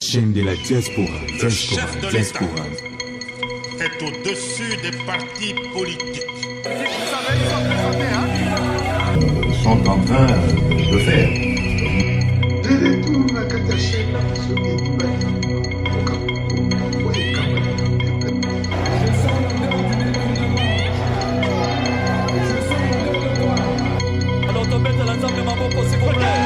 Chaîne de la diaspora. Le chef de l'État est au-dessus des partis politiques. Vous savez, ils sont présentés, hein? Sont en train de faire. De retour na kati ya chaîne na biso edibaki Alors tobeta na nzambe maboko s'il vous plaît.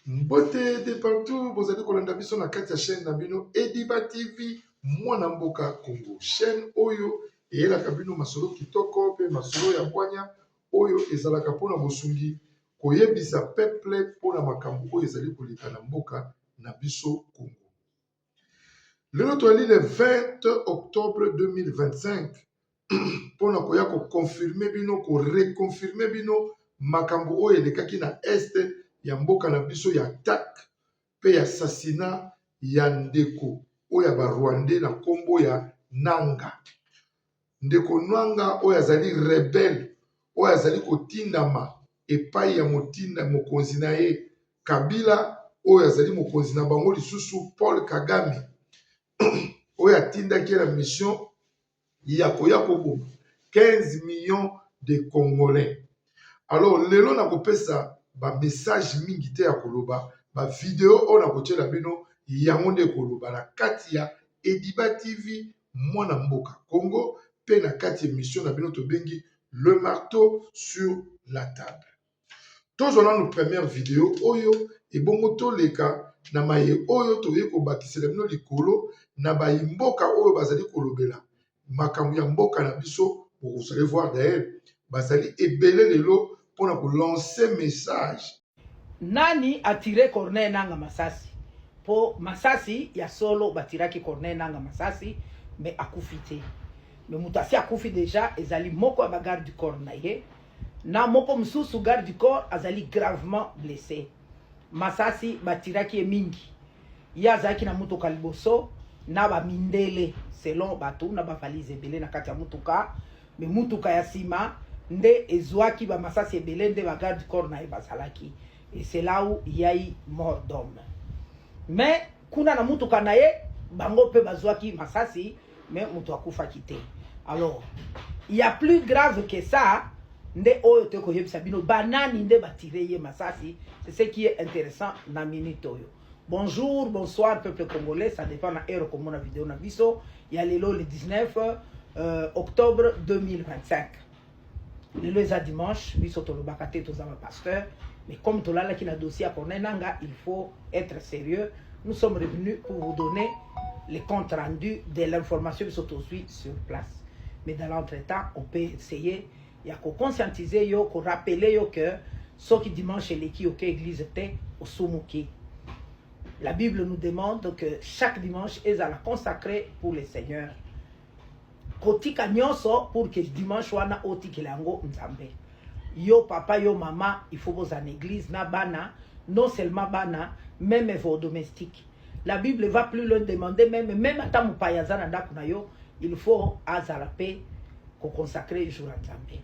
mbote de partout bozali kolanda biso na kati ya chaîne na bino Ediba TV mwana mboka Congo, chaîne oyo eyelaka bino masolo kitoko pe masolo ya bwanya oyo ezalaka mpona bosungi koyebisa peuple mpona makambo oyo ezali koleka na mboka na biso Congo. Lelo toali le 20 octobre 2025 mpona koya koconfirme bino koreconfirme bino makambo oyo elekaki na este ya mboka na biso ya attaque pe ya assassinat ya ndeko oyo ya barwandais na nkombo ya Nanga. Ndeko Nanga oyo azali rebelle oyo azali kotindama epai ya mokonzi na ye Kabila oyo azali mokonzi na bango lisusu Paul Kagame oyo atindaki na mission ya koya koboma 15 millions de Congolais. Alors lelo na kopesa ba message mingi te ya koloba ba video oyo na kotiela bino yango nde koloba na kati ya Ediba TV mwana mboka Congo pe na kati émission na bino tobengi le marteau sur la table. Tozona no première vidéo oyo ebongo toleka na maye oyo toye kobakisela bino likolo na ba mboka oyo bazali kolobela makambo ya mboka na biso. Vous allez voir d'ailleurs bazali ebele lelo pour nous lancer message. Nani atire Corneille Nanga Masasi? Po Masasi ya solo batiraki Corneille Nanga Masasi mais akufite. Mais mutasi akufi déjà ezali moko ya garde du corps na ye. Na moko msusu garde du corps azali gravement blessé. Masasi batiraki mingi. Ya zaki na mutuka liboso na ba mindele selon batu na ba valise belé na kati ya mutuka. Mais mutuka ya sima nde ezwaki ba masasi ebele nde ba garde corps na bazalaki, et c'est là où il y a eu mort d'homme. Mais kuna na mutuka na ye bango pe bazwaki masasi mais mutu akufa kite. Alors il y a plus grave que ça nde oyo te koyebisa bino banani nde batire ye masasi. C'est ce qui est intéressant na minute oyo. Bonjour, bonsoir peuple congolais, ça dépend na heure comme na vidéo na biso. Il y a lelo le 19 octobre 2025. Le eza dimanche, biso tolobaka te tozama pasteur, mais comme tolala ki na dossier à Corneille Nanga, il faut être sérieux. Nous sommes revenus pour vous donner les comptes rendus de l'information biso tozwi sur place. Mais dans l'entretemps, on peut essayer ya ko conscientiser yo, ko rappeler yo que ce qui dimanche eleki ok église te osumuki. La Bible nous demande que chaque dimanche est à la consacrer pour le Seigneur. Kotika nyonso pour que dimanche wana otikela yango nzambe. Yo papa yo mama, il faut vous en église na bana, non seulement bana, même vos domestiques. La Bible va plus loin demander même ata mupayaza na ndako na yo, il faut azalape ko consacrer jour à nzambe.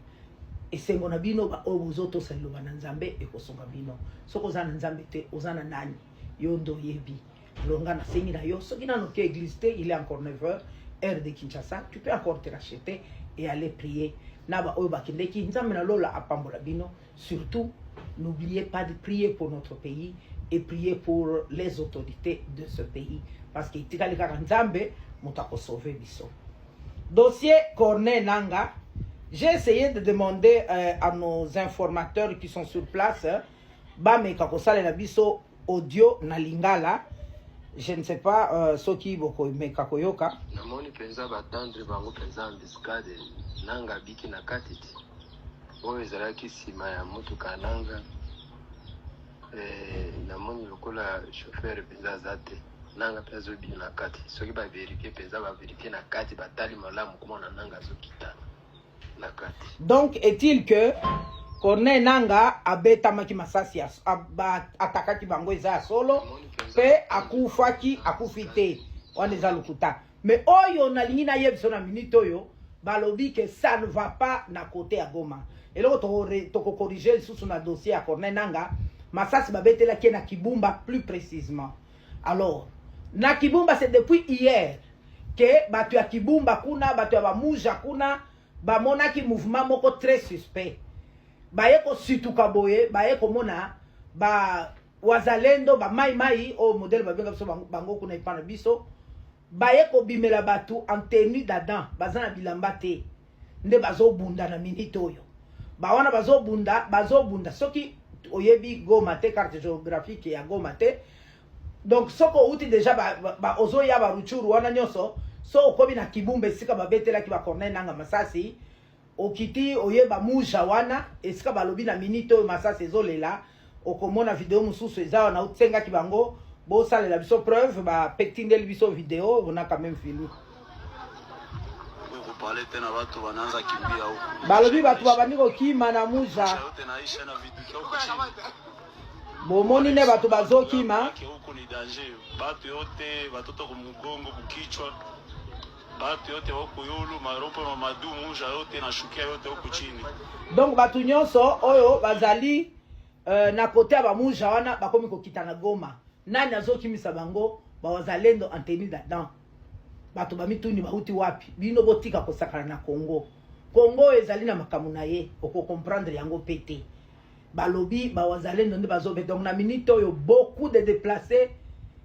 Et c'est mon abino ba obuzoto selo na nzambe e ko songa bino. Soko za nzambe te ozana nani yo ndo yebi. Longa na sengi na yo soki na no ke église te, il est encore 9h. Heure de Kinshasa, tu peux encore te racheter et aller prier. Naba oba kindeki nzambe na lola apambola bino. Surtout, n'oubliez pas de prier pour notre pays et prier pour les autorités de ce pays, parce que itikali kaka nzambe mutako sauver biso. Dossier Corneille Nanga. J'ai essayé de demander à nos informateurs qui sont sur place, ba me kakosale na biso audio na lingala. Je ne sais pas ce qui boko meka koyoka. Namoni penza batandre bango penza ambiscade Nanga biki na katiti. Oyo ezalaki sima ya mutuka Nanga. Namoni lokola chauffeur penza zate. Nanga penza biki na kati. Soki ba vérifier penza ba vérifier na kati batali malamu komona Nanga zokita na kati. Donc est-il que Corneille Nanga abetamaki masasi atakaki bango eza solo pe akufaki akufite wana eza lokuta. Mais oyo na lingi na yebiso na minute oyo balobi que ça ne va pas na côté à Goma. Et là toko corriger sous na dossier à Corneille Nangaa, masasi babetela ki na Kibumba plus précisément. Alors, na Kibumba c'est depuis hier que batu ya Kibumba kuna, batu ya bamuja kuna, bamona ki mouvement moko très suspect. Baye ko situka boye, baye ko mona ba wazalendo ba mai o modèle ba benga biso bango kuna ipana biso. Baye ko bimela batu en tenue d'Adam, bazana bilamba te. Nde bazo bunda na minute oyo. Ba wana bazo bunda soki oyebi Goma te carte géographique ya Goma te. Donc soko uti déjà ba ozo ya ba ruchuru wana nyoso so okobi na Kibumba esika ba betela ki ba Corneille Nangaa masasi okiti oyeba muja wana esika balobi na minute oyo masasi ezolela okomona video mususu eza wana utsenga ki bango bo salela biso preuve ba pectindeli biso video on a quand même fini ko parler tena watu wanaanza kimbia huko balobi batu babandi ko kima na muja yote naisha na vitu huko bomoni ne batu bazokima huko ni danger batu yote watoto kumugongo kukichwa batu yote wako yulu maropo mamadu muja yote na shukia yote huko chini. Donc batu nyonso oyo bazali na kote ya bamuja wana bakomi kokita na Goma. Nani azokimisa bango bawazalendo en tenue d'Adam. Batu bamituni bauti wapi? Bino botika kosakana na Congo. Congo ezali na makamu na ye oko comprendre yango pété. Balobi bawazalendo nde bazobe. Donc na minute oyo beaucoup de déplacés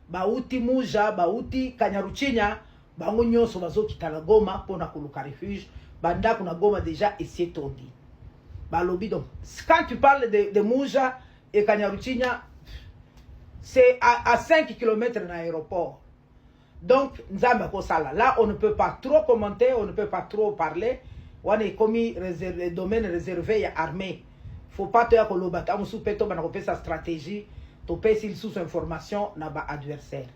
bauti muja bauti Kanyaruchinya bango nyonso bazokita na Goma pona koluka refuge. Banda kuna Goma déjà essayé tondi. Balobi donc quand tu parles de Muja et Kanyaruchinya c'est à 5 km de l'aéroport. Donc nzamba ko sala là on ne peut pas trop commenter, on ne peut pas trop parler. On est commis réservé domaine réservé à armée. Faut pas te ko lobata musu peto bana ko pesa stratégie to pesa il sous information na ba adversaire.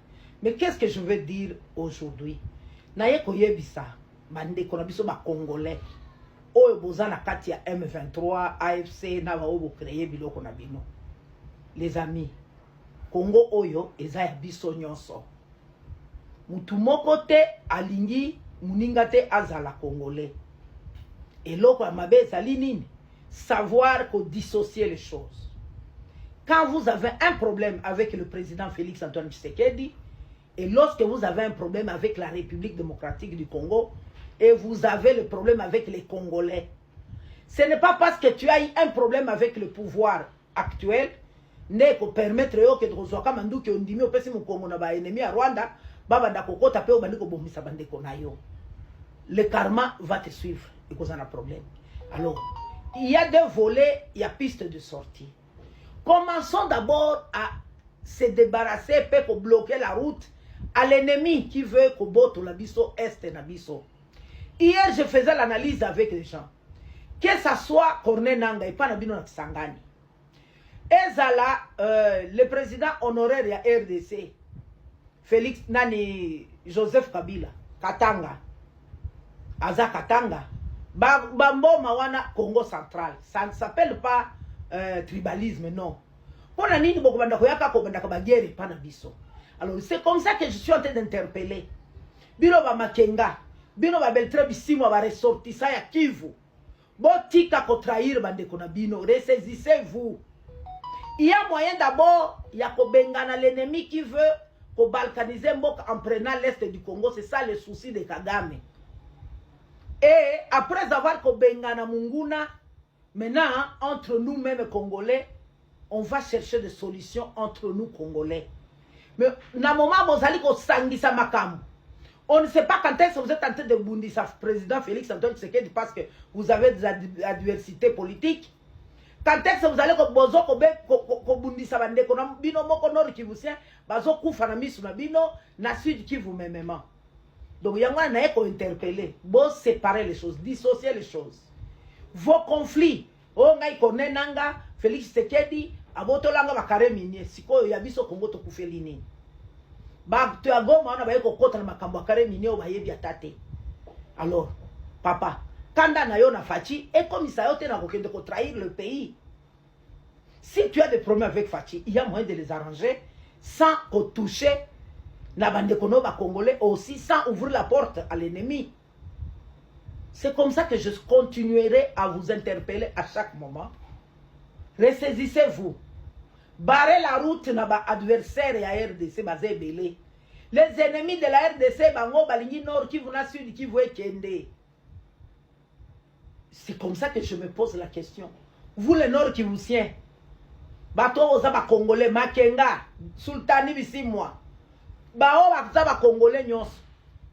Mais qu'est-ce que je veux dire aujourd'hui? Na ye ko yebisa bande ko na biso ba congolais. Oyo bozana kati ya M23 AFC na ba obo créer biloko na bino. Les amis, Congo oyo eza ya biso nyonso. Mutu moko te alingi muninga te azala congolais. Et loko ya mabe ezali nini? Savoir ko dissocier les choses. Quand vous avez un problème avec le président Félix Antoine Tshisekedi et lorsque vous avez un problème avec la République démocratique du Congo et vous avez le problème avec les Congolais, ce n'est pas parce que tu as eu un problème avec le pouvoir actuel ne ko permettre yo ke drozoka manduki ondimi opesi mu Congo na ba ennemi à Rwanda baba ndakokota pe obandiko bomisa bandeko na yo. Le karma va te suivre et cause un problème. Alors, il y a deux volets, il y a piste de sortie. Commençons d'abord à se débarrasser pour bloquer la route à l'ennemi qui veut que boto la biso est na biso. Hier, je faisais l'analyse avec les gens. Que ça soit Corneille Nangaa et pas Nabino Kisangani. Ezala, le président honoraire ya RDC, Félix Nani Joseph Kabila, Katanga, Aza Katanga, Bambo Mawana Congo central. Ça ne s'appelle pas tribalisme, non. Alors c'est comme ça que je suis en train d'interpeller. Bino ba Makenga, Bino ba Beltré Bisimo ba ressortissa ya Kivu. Botika ko trahir bandeko na bino, ressaisissez-vous. Il y a moyen d'abord, il y a Kobengana l'ennemi qui veut balkaniser Mboka en prenant l'est du Congo. C'est ça le souci de Kagame. Et après avoir Kobengana Munguna, maintenant, entre nous-mêmes Congolais, on va chercher des solutions entre nous Congolais. Mais na moment Mozali ko sangisa makam. On ne sait pas quand est-ce que vous êtes en train de bundisa président Félix Antoine Tshisekedi parce que vous avez des adversités politiques. Quand est-ce que vous allez bozo ko bundisa bande ko bino moko nord Kivusien bazo kufa na misu na bino na sud Kivu même. Donc yango na eko interpeller, bon séparer les choses, dissocier les choses. Vos conflits, o ngai Corneille Nangaa, Félix Tshisekedi, aboto langa bakare minier, sikoyo ya biso Congo to kufeli nini. Ba tu agoma na ba ko kota na makambo bakare minier o ba yebi atate. Alors, papa, kanda na yo na Fachi et comme ça yo te na kokende ko trahir le pays. Si tu as des problèmes avec Fachi, il y a moyen de les arranger sans toucher na bandekono ba congolais aussi sans ouvrir la porte à l'ennemi. C'est comme ça que je continuerai à vous interpeller à chaque moment. Ressaisissez-vous. Barrez la route na ba adversaire ya RDC basé belé. Les ennemis de la RDC bango balingi nord Kivu na sud Kivu ekende. C'est comme ça que je me pose la question. Vous les nord Kivusiens, bato oza ba congolais Makenga, Sultani Bisimwa. Bao baza ba congolais nyos.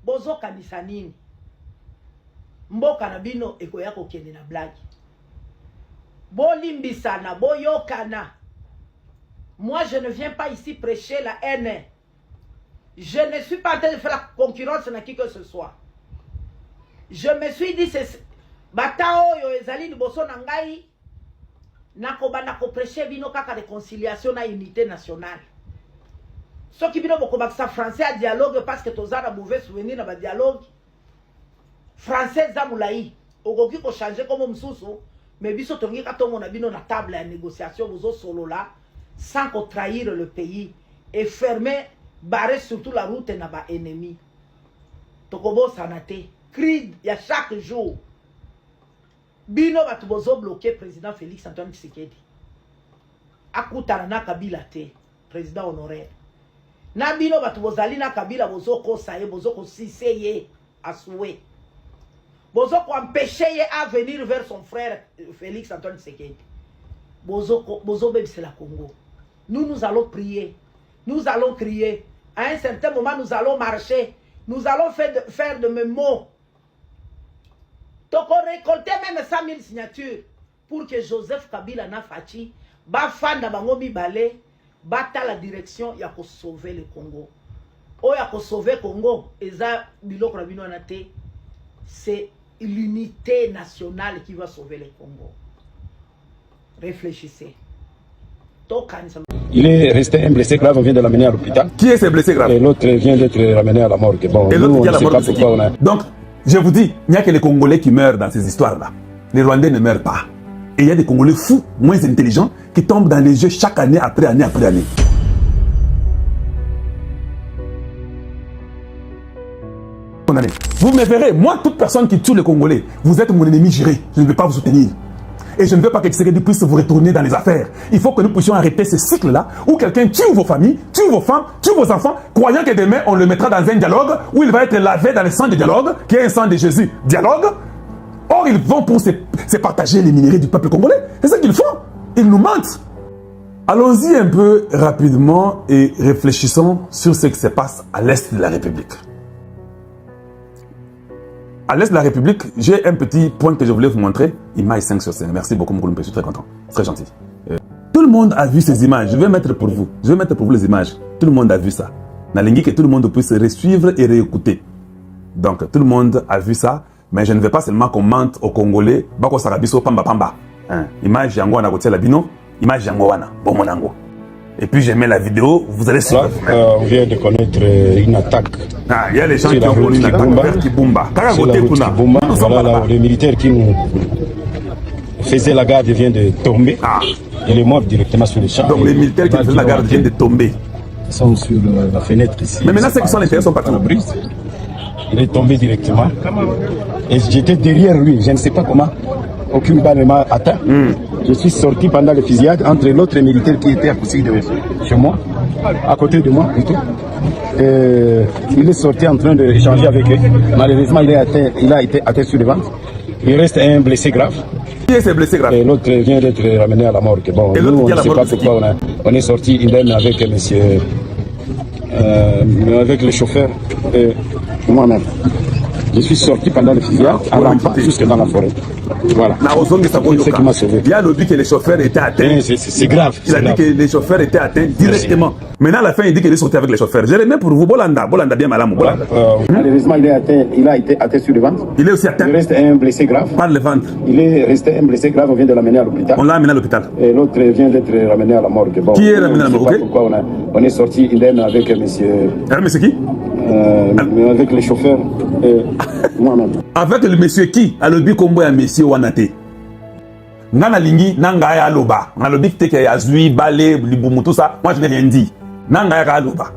Bozo kanisa nini? Mboka na bino ekoya kokende na blague. Bolimbisana, boyokana. Moi, je ne viens pas ici prêcher la haine. Je ne suis pas en train de faire la concurrence à qui que ce soit. Je me suis dit, c'est... Batao yo ezali liboso na ngai. Nako prêcher bino kaka réconciliation na unité nationale. Ce qui bino boko baksa français à dialogue parce que tozana mauvais souvenir na ba dialogue. Français za mulai. Okoki ko changer comme msusu. Mais biso tongi katongo na bino na table ya négociation bozo solo là. Sans qu'on trahir le pays et fermer, barrer surtout la route na ba ennemi. Tokobo sanate, cri il y a chaque jour. Bino batubozo bloqué président Félix Antoine Tshisekedi. Akutana na Kabila te, président honoraire. Na bino batubozali na Kabila bozo ko saye, bozo ko siseye asoué. Bozo ko empêcher à venir vers son frère Félix Antoine Tshisekedi. Bozo bebise la Congo. Nous allons prier. Nous allons crier. À un certain moment, nous allons marcher. Nous allons faire de mes mots. Donc, on récoltait même 100 000 signatures pour que Joseph Kabila Nafachi bafanda bangomi bale bata la direction ya ko sauver le Congo. O ya ko sauver Congo, eza biloko rabino anate. C'est l'unité nationale qui va sauver le Congo. Réfléchissez. Il est resté un blessé grave, on vient de l'amener à l'hôpital. Qui est ce blessé grave? Et l'autre vient d'être ramené à la morgue. Bon, et l'autre qui est à la morgue, pourquoi on a... Donc, je vous dis, il n'y a que les Congolais qui meurent dans ces histoires-là. Les Rwandais ne meurent pas. Et il y a des Congolais fous, moins intelligents, qui tombent dans les jeux chaque année après année après année. Vous me verrez, moi, toute personne qui tue les Congolais, vous êtes mon ennemi juré. Je ne vais pas vous soutenir. Et je ne veux pas que Tshisekedi puisse vous retourner dans les affaires. Il faut que nous puissions arrêter ce cycle-là où quelqu'un tue vos familles, tue vos femmes, tue vos enfants, croyant que demain on le mettra dans un dialogue où il va être lavé dans le sang du dialogue, qui est un sang de Jésus. Dialogue. Or, ils vont pour se partager les minerais du peuple congolais. C'est ce qu'ils font. Ils nous mentent. Allons-y un peu rapidement et réfléchissons sur ce qui se passe à l'est de la République. À l'est de la République, j'ai un petit point que je voulais vous montrer. Image 5 sur 5. Merci beaucoup, Moukoulou, je suis très content. Très gentil. Tout le monde a vu ces images. Je vais mettre pour vous. Je vais mettre pour vous les images. Tout le monde a vu ça. Nalingi que tout le monde puisse suivre et réécouter. Donc, tout le monde a vu ça. Mais je ne veux pas seulement qu'on mente aux Congolais. Bako Sarabiso Pamba Pamba. Image Yango Anagotia Labino. Image Yango Wana. Bomonango. Et puis j'aimais la vidéo, vous allez suivre. On vient de connaître une attaque. Ah, il y a les gens qui ont connu une attaque vers Kibumba. Voilà, là, le militaire qui nous faisait la garde vient de tomber. Ah. Il est mort directement sur le champ. Donc les militaires qui faisaient la garde viennent de tomber. Ils sont sur la fenêtre ici. Mais maintenant, ceux qui sont à l'intérieur sont partis. Il est tombé directement. Et j'étais derrière lui, je ne sais pas comment. Aucune balle ne m'a atteint. Je suis sorti pendant les fusillades entre l'autre militaire qui était à côté de chez moi, à côté de moi plutôt. Il est sorti en train d'échanger avec eux. Malheureusement, il a été atteint sur le ventre. Il reste un blessé grave. Qui est ce blessé grave? Et l'autre vient d'être ramené à la morgue. Bon, et nous, on ne sait pas pourquoi on est sorti indemne avec monsieur, avec le chauffeur et moi-même. Je suis sorti pendant le fusillade à rampant jusque dans la forêt. Voilà. C'est qui m'a sauvé. Il y a le but que les chauffeurs étaient atteints. C'est grave. Il a dit que les chauffeurs étaient atteints directement. Maintenant, à la fin, il dit qu'il est sorti avec les chauffeurs. J'ai remis pour vous, Bolanda bien malamou. Malheureusement, il a été atteint sur le ventre. Il est aussi atteint. Il reste un blessé grave. Par le ventre. Il est resté un blessé grave, on vient de l'amener à l'hôpital. On l'a amené à l'hôpital. Et l'autre vient d'être ramené à la morgue. Bon, qui est ramené à la morgue? Pourquoi on est sorti indemne avec monsieur. Monsieur qui? Avec les chauffeurs et moi-même. Avec le monsieur qui? A l'obi combo ya monsieur Wanate. Nana lingi, nanga ya loba. Nalobi teke ya zui, balé, libumu, tout ça. Moi je n'ai rien dit. Nanga ya loba.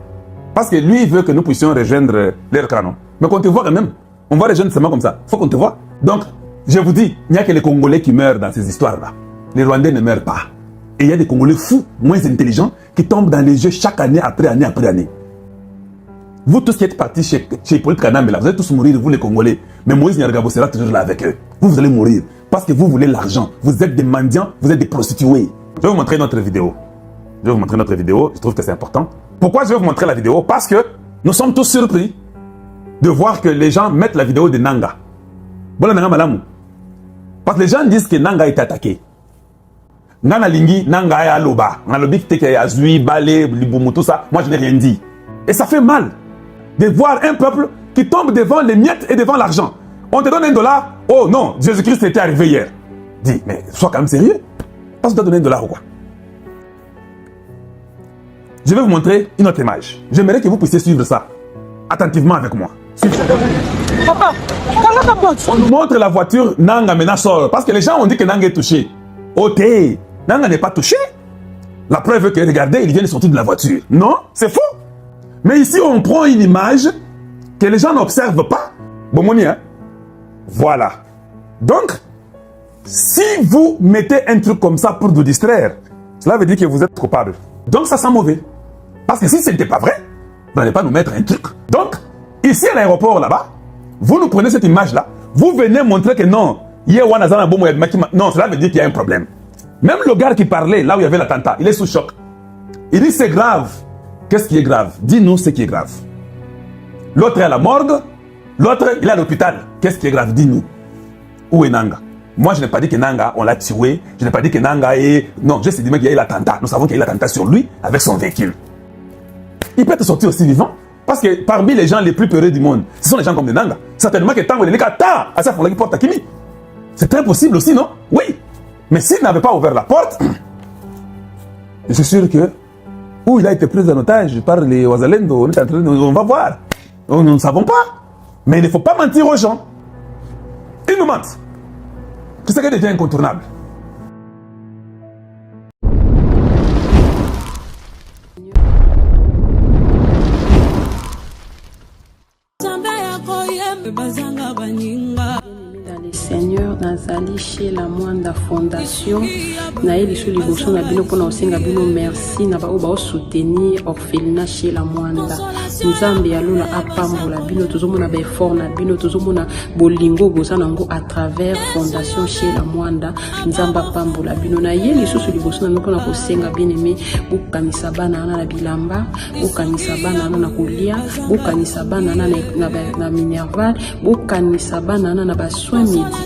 Parce que lui, il veut que nous puissions rejoindre leur canon. Mais qu'on te voit quand même. On va rejoindre seulement comme ça. Il faut qu'on te voit. Donc, je vous dis, il n'y a que les Congolais qui meurent dans ces histoires-là. Les Rwandais ne meurent pas. Et il y a des Congolais fous, moins intelligents, qui tombent dans les jeux chaque année après année après année. Vous tous qui êtes partis chez Hippolyte Kanambe, vous allez tous mourir, vous les Congolais. Mais Moïse Nyarugabo sera toujours là avec eux. Vous allez mourir. Parce que vous voulez l'argent. Vous êtes des mendiants, vous êtes des prostituées. Je vais vous montrer notre vidéo. Je trouve que c'est important. Pourquoi je vais vous montrer la vidéo? Parce que nous sommes tous surpris de voir que les gens mettent la vidéo de Nanga. Parce que les gens disent que Nanga est attaqué. Nanga Lingi, Nanga est à Loba. Nalobi qui est à Zui, Balé, Liboumou, tout ça. Moi, je n'ai rien dit. Et ça fait mal de voir un peuple qui tombe devant les miettes et devant l'argent. On te donne $1. Oh non, Jésus-Christ était arrivé hier. Dis, mais sois quand même sérieux. Parce que tu dois donner $1 ou quoi? Je vais vous montrer une autre image. J'aimerais que vous puissiez suivre ça attentivement avec moi. Papa, on nous montre la voiture, Nanga maintenant sort. Parce que les gens ont dit que Nanga est touché. Ok, Nanga n'est pas touché. La preuve est que, regardez, il vient de sortir de la voiture. Non, c'est faux. Mais ici, on prend une image que les gens n'observent pas. Bon, mon hein? Voilà. Donc, si vous mettez un truc comme ça pour vous distraire, cela veut dire que vous êtes coupable. Donc, ça sent mauvais. Parce que si ce n'était pas vrai, vous n'allez pas nous mettre un truc. Donc, ici à l'aéroport là-bas, vous nous prenez cette image-là, vous venez montrer que non, non, cela veut dire qu'il y a un problème. Même le gars qui parlait, là où il y avait l'attentat, il est sous choc. Il dit c'est grave. Qu'est-ce qui est grave? Dis-nous ce qui est grave. L'autre est à la morgue, l'autre il est à l'hôpital. Qu'est-ce qui est grave? Dis-nous. Où est Nanga? Moi, je n'ai pas dit que Nanga, on l'a tué. Je n'ai pas dit que Nanga est... Non, je sais dire qu'il y a eu l'attentat. Nous savons qu'il y a eu l'attentat sur lui avec son véhicule. Il peut te sortir aussi vivant. Parce que parmi les gens les plus peureux du monde, ce sont les gens comme des Nanga. Certainement que Tango, il est à ça, il porte à Kimi. C'est très possible aussi, non? Oui. Mais s'il n'avait pas ouvert la porte, je suis sûr que où il a été pris en otage par les Ouazalendo, on va voir. Nous ne savons pas. Mais il ne faut pas mentir aux gens. Ils nous mentent. C'est ce qui devient incontournable. Seigneur nazali chez la Mwanda Fondation na eli sous liboso na bino pona osenga bino merci na ba oba soutenir orphelinat chez la Mwanda nzambe alula apambola bino tozomona ba effort na bino tozomona bolingo boza nango à travers Fondation chez la Mwanda nzamba apambola bino na eli sous liboso na pona kosenga bien aimé bokanisa bana na bilamba bokanisa bana na kolia bokanisa bana na minerval bokanisa bana na ba soins médicaux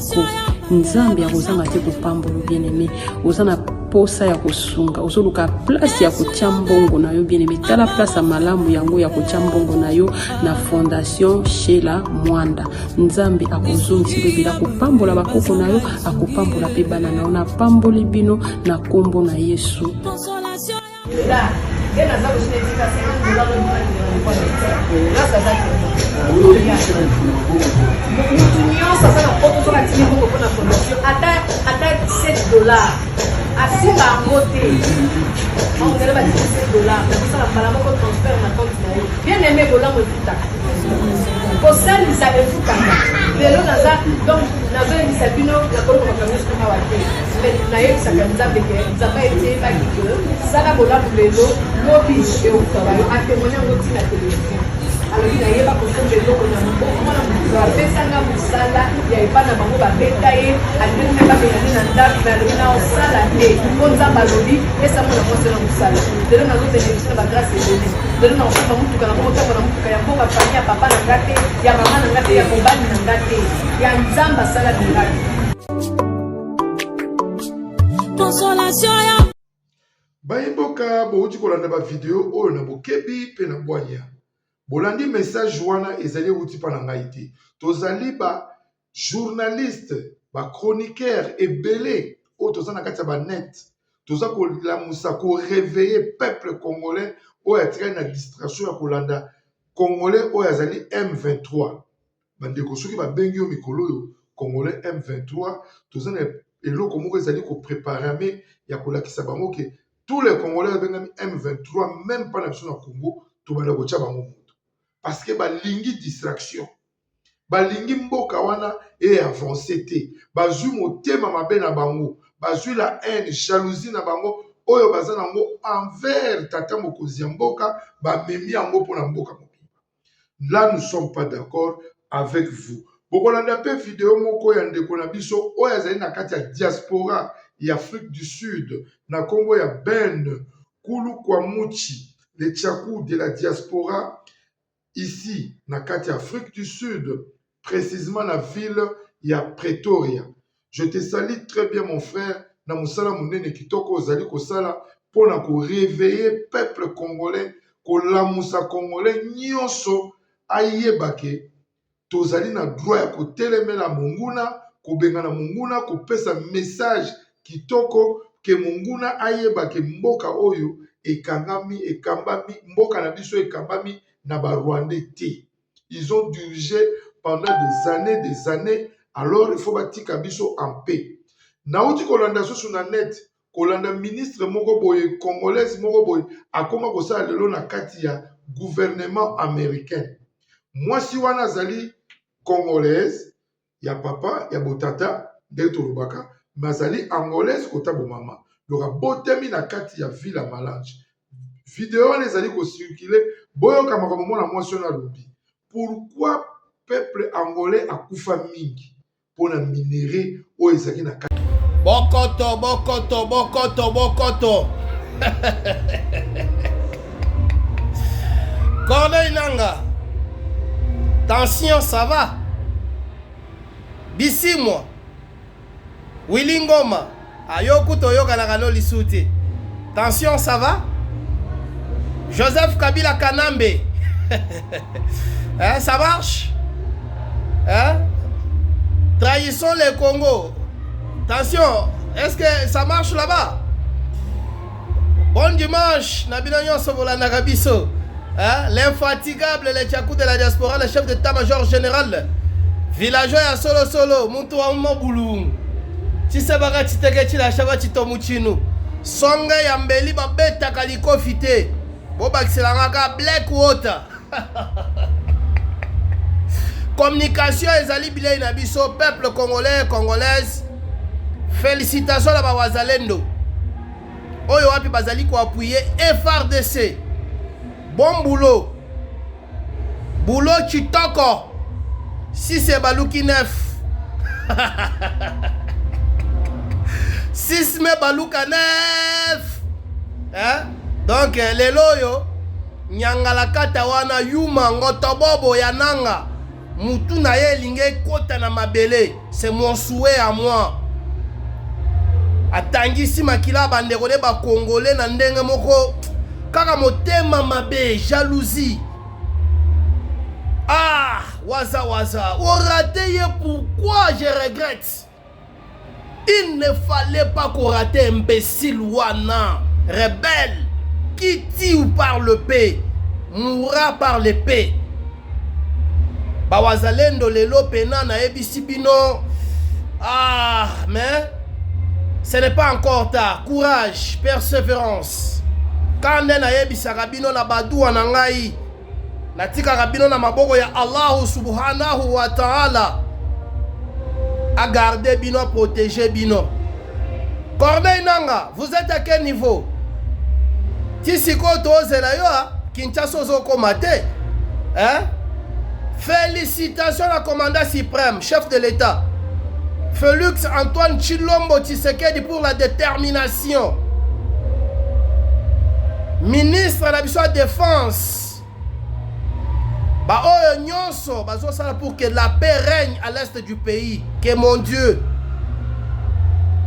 nzambe ya kozanga te kopambola bien aimé ozana posa ya kosunga ozoluka place ya kotia mbongo na yo bien aimé tala place ya malamu yango ya kotia mbongo na yo na Fondation chez la Mwanda nzambe akozongisa bebela kopambola bakoko na yo akopambola pe bana na yo na pamboli bino na kombo na Yesu. asinga yango te ongele batiki $7 nakosala mbala moko transfert na compte na yo bien aimé bolamu efutaka kosalisa efutaka lelo naza donc nazoyebisa bino nakolokoka nyonso awa te nayebisaka nzambe ke nzambe eteyebaki ke sala bolamu lelo lobi eutaka yo atémoigne yango ntina télévision alobi nayeba kosomba eloko na maboko mwana moto apesanga mosala ya epa na bango babeta ye alibeni me babelani na ndako me alobi na osala te mpo nzambe alobi esamona mwasena mosala lelo nazobenefisi na bagrâce ebele lelo na osomba motuka na motango na motuka ya mboka fami ya papa na nga te ya mama na nga te ya mobali na nga te ya nzambe asala miracle bayimboka bouti kolanda bavideo oyo na bokebi mpe na bwanya bolandi message wana ezali uti pa na ngai te tozali ba journaliste ba chroniqueur ebele oyo toza na kati ya banet toza kolamusa koréveiller peuple congolais oyo atikali na distraction ya kolanda congolais oyo azali M23 bandeko soki babengi yo mikolo oyo congolais M23 toza na eloko moko ezali kopreparame ya kolakisa bango ke tous les congolais abengami M23 même pas na biso na Congo tobanda kotia bango moto parce que balingi distraction balingi mboka wana e avancé te bazwi motema mabe na bango bazwi la haine jalousie na bango oyo baza nango envers tata mokonzi ya mboka bamemi yango mpona mboka mobimba. Là nous sommes pas d'accord avec vous. Bokolanda pe vidéo moko ya ndeko na biso oyo azali na kati ya diaspora ya Afrique du Sud na Congo ya Ben Kulu Kwamuchi, le Tchakou de la diaspora ici na kati ya Afrique du Sud, précisément la ville ya Pretoria. Je te salue très bien mon frère na musala munene kitoko ozali kosala pona ko réveiller peuple congolais ko lamusa congolais nyonso ayebake tozali na droit ya kotelemela monguna kobengana monguna kopesa message kitoko ke monguna ayebake mboka oyo ekambami mboka na biso ekambami na Rwandais te. Ils ont dirigé pendant des années alors il faut batika biso en paix. Nauti kolanda sosu na net kolanda ministre moko boye congolaise moko boye akoma kosala lelo na kati ya gouvernement américain. Moi si wana zali congolaise ya papa ya botata ndeto lubaka mazali angolaise kota bo mama loka botemi na kati ya ville Malange. Vidéo les ali ko circuler boyo kama kwa mona mwasi na lobi. Pourquoi peuple angolais akufa mingi pona minéré o ezaki na kati Bokoto, Bokoto, Bokoto, Bokoto. Corneille Nanga. Tension, ça va? Bisi moi. Willy Ngoma. Ayoku Toyoka Nagano Lisouti. Tension, ça va? Joseph Kabila Kanambe. Hein, ça marche? Hein? Trahissons les Congo. Attention, est-ce que ça marche là-bas? Bon dimanche, Nabila Sobola Nagabiso. L'infatigable, le Tchakou de la diaspora, le chef d'état-major général. Villageois à solo, Muntu wa Mboulou. Tisabaka Titeke la Chava Titomuchinu. Songa Yambeli Babeta Kaliko Fite. Boba Xelanga Black Water. Communication ezali bilei na biso peuple congolais congolaise. Félicitations à Bawazalendo. Oyo wapi bazali ko appuyer FRDC. Bon boulot. Boulot Chitoko. Si c'est Balouki 9. 6 mai Balouka 9. Hein? Donc les loyo Nyangala kata wana yuma ngotobobo yananga. Mutu na ye linge kota na mabele. C'est mon souhait à moi. Atangisi makila bandeko de ba congolais na ndenge moko kaka motema mabe jalousie. Ah, waza. On raté pourquoi je regrette. Il ne fallait pas qu'on rate imbécile wana, rebelle qui tue par le paix, mourra par l'épée. Bawazalendo lelo pena na ebisi bino. Ah, mais ce n'est pas encore tard. Courage, persévérance. Quand na yebisa rabino na badou anangai. Na tika rabino na maboko ya Allah subhanahu wa ta'ala. A garder bino, protéger bino. Corneille Nanga, vous êtes à quel niveau? Tisiko tozela yo, Kinshasa zoko mate. Hein? Félicitations à la commandant suprême, chef de l'État. Félix Antoine Chilombo Tshisekedi pour la détermination. Ministre de la Défense. Ba oyo nyonso bazo sala pour que la paix règne à l'est du pays. Que mon Dieu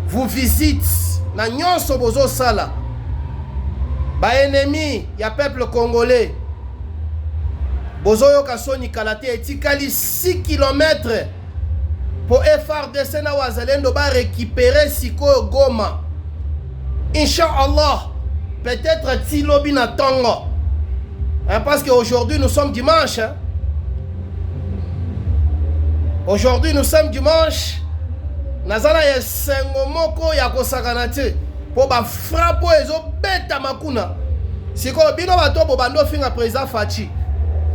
vous visite. Na nyonso bozo sala. Ba ennemi ya peuple congolais. Bozo yo kasoni kalate etikali 6 km. Pour FRDC na wazalendo ba récupérer Siko Goma. Inch'Allah, peut-être Tilobi na Tongo. Hein, parce qu'aujourd'hui nous sommes dimanche. Hein? Aujourd'hui nous sommes dimanche. Nazala ya sengo moko ya kosakanate. Pour ba frappo ezo beta makuna. Siko bino bato bo bando finga président Fachi.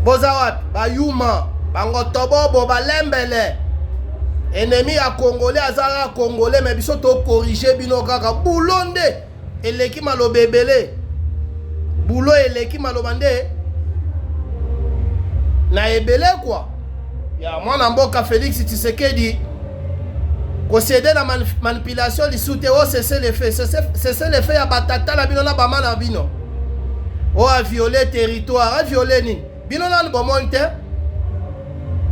Boza wapi? Ba yuma, bango tobobo balembele. Ennemi ya Congolais azala Congolais mais biso to corriger bino kaka boulonde eleki malobebele. Boulot eleki malobande. Na ebele quoi. Ya mwana mboka Félix Tshisekedi procéder la manipulation li soute o cesser les faits. Cesser les faits ya batata na bino na bama na bino. O a violé territoire, a violé ni. Bino na bomonte.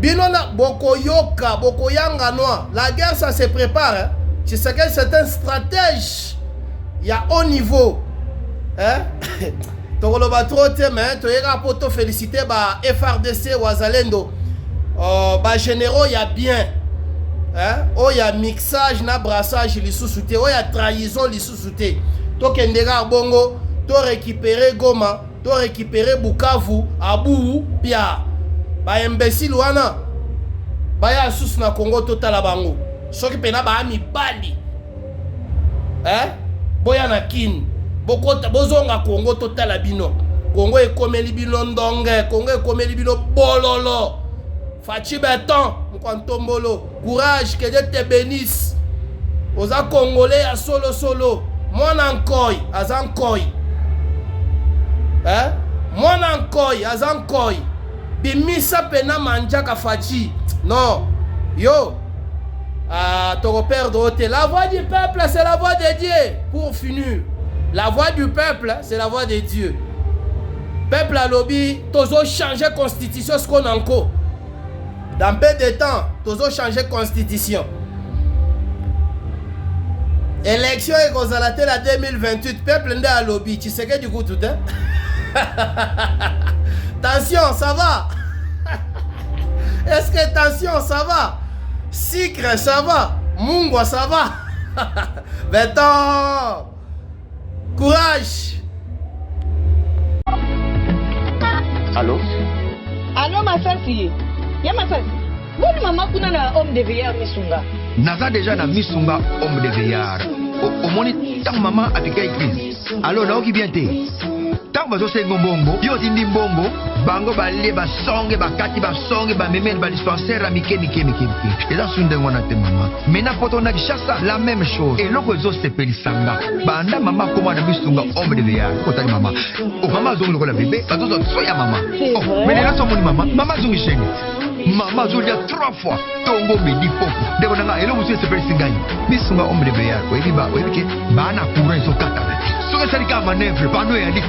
Bino na bokoyoka, bokoyanga noa. La guerre ça se prépare. Hein? Tu sais que c'est un stratège. Il y a haut niveau. Hein? Tokoloba trop te mais toyeka poto féliciter ba FRDC Wazalendo. Ba généraux il y a bien. Hein? Oh, il y a mixage, na brassage, li sous-souté. Oh, il y a trahison, li sous-souté. To kendega bongo, to récupérer Goma, to récupérer Bukavu, Abu, Pia. Ba imbécile wana. Ba ya sous na Congo total bango. Soki pena ba mi bali. Hein? Boya na kin. Bokota bozonga Congo total bino. Congo ekomeli bino ndonge, Congo ekomeli bino bololo. Fachi Beton, Mkwantombolo, courage, que Dieu te bénisse. Oza Congolais à solo. Mon ankoi, azankoi. Hein? Mon ankoi, azankoi. Bimisa pena manjaka Fachi. Non. Yo. Ah, t'auras perdre. La voix du peuple, c'est la voix de Dieu. Pour finir. La voix du peuple, c'est la voix de Dieu. Peuple à lobby, t'os changer constitution ce qu'on a encore. Dans peu de temps, tous ont changé de constitution. Élection et Gonzalaté la 2028, peuple n'est à lobby. Tu sais que du coup tout est. Tension, ça va? Est-ce que tension, ça va? Sucre, ça va? Mungwa, ça va? Béton! Courage! Allô? Allô, ma soeur, si. Yamasasi, bonne maman kuna na homme de veillard misunga. Naza déjà na misunga homme de veillard. Au moni tant maman a piqué église. Alors là qui bien té. Tant bazo se ngombongo, yo tindi mbongo, bango balé ba songe ba kati ba songe ba memel ba dispensaire à mike. Et là sunde ngona te maman. Mais na poto na kishasa la même chose. Et loko zo se pelisanga. Banda maman comment na misunga homme de veillard. Kota ni maman. O maman zo ngolo la bébé, bazo zo soya maman. Oh, mais là so moni maman zo ngisheni. Maman zo dia 3 fois tongo midi popo deko nanga elo musu sepeli singai misunga homme de veillard webi ke bana courant so kata so que ça manœuvre pano ya dit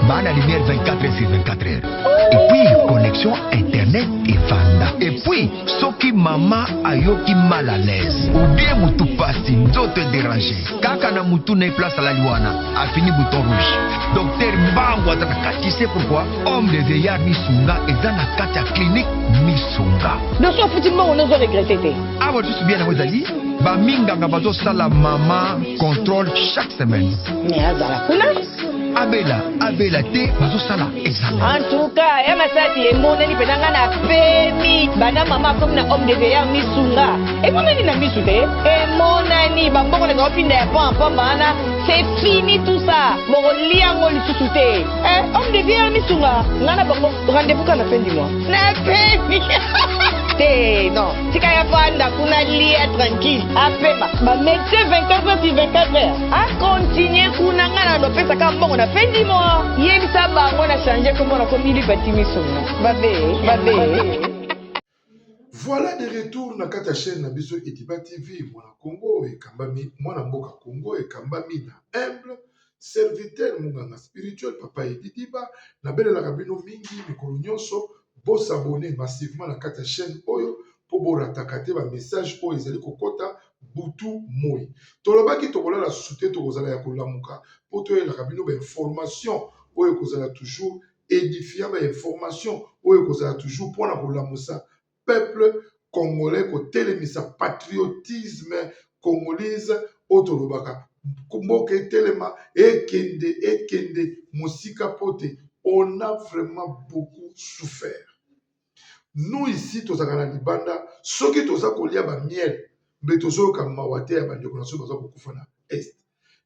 bana lumière 24 heures et puis connexion internet et vanda et puis soki maman ayoki mal à l'aise ou bien mutu pasi nzoto déranger kaka na mutu na place à la liwana a fini bouton rouge docteur Mbango atakati c'est pourquoi homme de veillard misunga ezana kata clinique misunga. Nous sommes foutument on nous a regretté. Ah, vous juste bien à vous ali. Ba minganga bazo sala maman contrôle chaque semaine. Mais azala kuna? Abela te bazo sala examen. En tout cas, ya masati e moneli penanga na pemi. Bana maman comme na homme de veillard misunga. Et moneli na misute. Et monani bamboko na opinda ya pampa bana. C'est fini tout ça. Moroli yango lisusuté. Homme de veillard misunga. Ngana bango rendez-vous quand la fin du mois. Na pemi. Non, si kaya fanda kuna lia tranquille. Apema, ba médecin 24 heures sur 24 heures. A continuer kuna ngana no pesa ka mbongo na fin du mois. Yebisa bango na changer comme on a commis le bâtiment sonno. Babe. Voilà de retour na kata chaîne na biso Ediba TV mwana Congo et kambami mwana mboka Congo et kambami na humble serviteur munganga spirituel papa Ediba na bele la kabino mingi mikolo nyonso. Pour s'abonner massivement à la chaîne Oyo pour vous rattaquer un message pour les kokota butu moi. Toloba ki tokola la société tokozala ya kolamuka pour te la kabino ba information Oyo kozala toujours édifiant ba information Oyo kozala toujours pour na kolamusa peuple congolais ko telemisa patriotisme congolaise otolobaka kumboka telema ekende musika pote. On a vraiment beaucoup souffert. Nous ici, tous à Libanda, ceux qui tous à Kolia ba miel, mais tous à Kamawate à Bandiokonaso baza beaucoup fana est.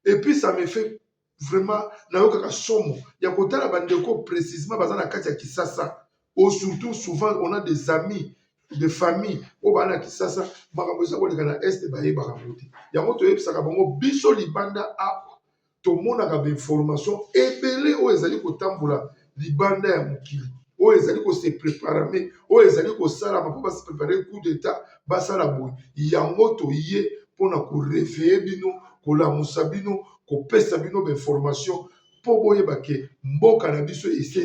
Et puis ça me fait vraiment nayokaka somo ya kotala bandeko précisément baza na kati ya Kisasa. Surtout souvent on a des amis de famille o bana Kisasa makambo eza koleka na est bayebaka moti yango toyebisaka bango biso libanda awa tomonaka bainformation ebele oyo ezali kotambola libanda ya mokili oyo ezali kose préparame oyo ezali kosalama mpo basi prépare coup d'état basala boye yango toye mpona korefeye bino kolamusa bino kopesa bino bainformation mpo boyeba ke mboka na biso ese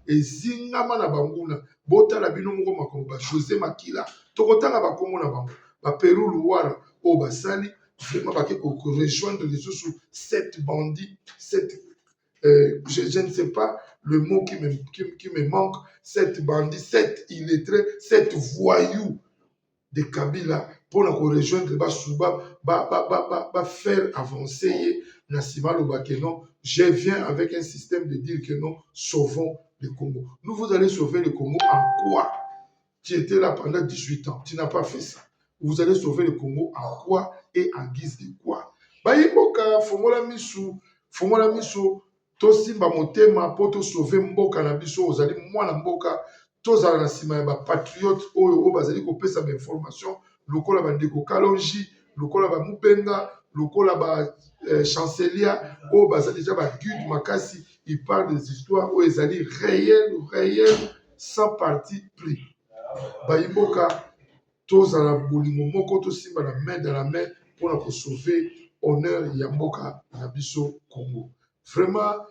ezingama na banguna botala bino moko makombo ba José Makila tokotanga bakombo na bango ba Peru Luwara oyo basali vraiment bake rejoindre les autres 7 bandits 7 je ne sais pas le mot qui me manque 7 bandits 7 illettrés 7 voyous de Kabila pour nous rejoindre faire avancer Nassima Lobakeno. Je viens avec un système de dire que nous sauvons le Congo. Nous, vous allez sauver le Congo en quoi? Tu étais là pendant 18 ans, tu n'as pas fait ça. Vous allez sauver le Congo en quoi et en guise de quoi? Baïboka, Fongola Misu, Tosimba Motema, Poto sauver Mboka na biso, vous allez moi na Mboka. Tous à la cima ba patriote oyo bazali ko pesa ba information lokola ba ndeko Kalonji lokola ba Mubenga lokola ba chancelier o bazali déjà ba Gude Makasi il parle des histoires où ezali réel sans parti pris ba iboka tous à la bolingo moko to simba la main dans la main pour sauver honneur ya mboka na biso Congo. Vraiment